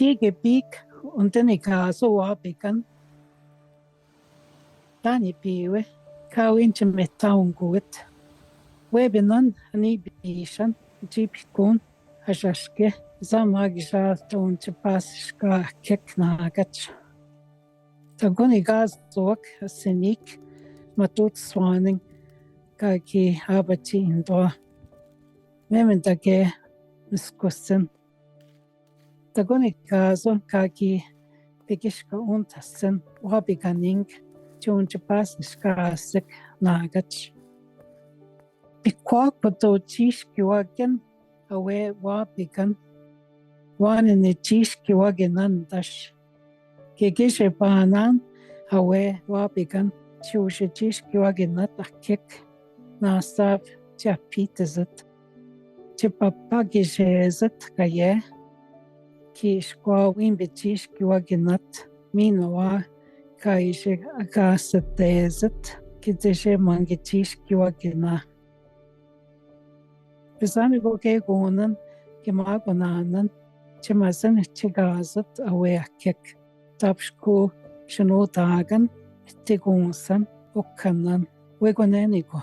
Tige big und den Gaso wabigan. Dani piwe, kawinche metaun gut. Webinan ani bishan, jipikun, hajashke, zamagisha tunche pasishka keknagach. Tagoni gaz zok, senik, matut swaning, kaki abati indoor. Memendage, miskussen. Tagoni gazo, kaki, pigishka untassen, wabiganing, tunche pasishka asik, nagach. Bikwak pato chishki wagen, awe wabigan, wanene chishki wagenan dash. Kegishe banan, awe wabigan, chushe chishki wagenat akik, nasab, chapitezet. Chipapagishezet kaye, kishkwa wimbe chishki wagenat, minoa, kaishe agasetezet, kideshe mangi chishki wagena. Besami boke gonen, gemagonanen, chemazen chigazet aweakek, tapschko, shenodagen, tigunsen, okanen, wegonenigo.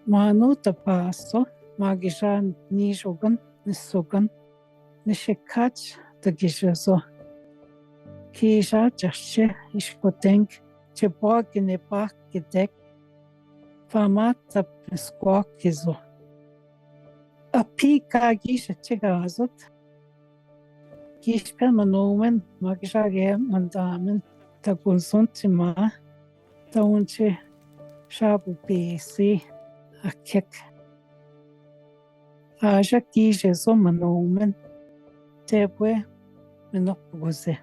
Manu tapaso, magishan nishogan, nisugan, nishikach, tagishazo. Kisha jashe, ishkoteng, chebogine bak gedek, famata squawkizo. A pika gisha chigazot. Gishpe manomen, magishage mandamen, tagunsuntima, taunche shabu besi, a kek. Aja gisha zo manomen, tebwe menopuze.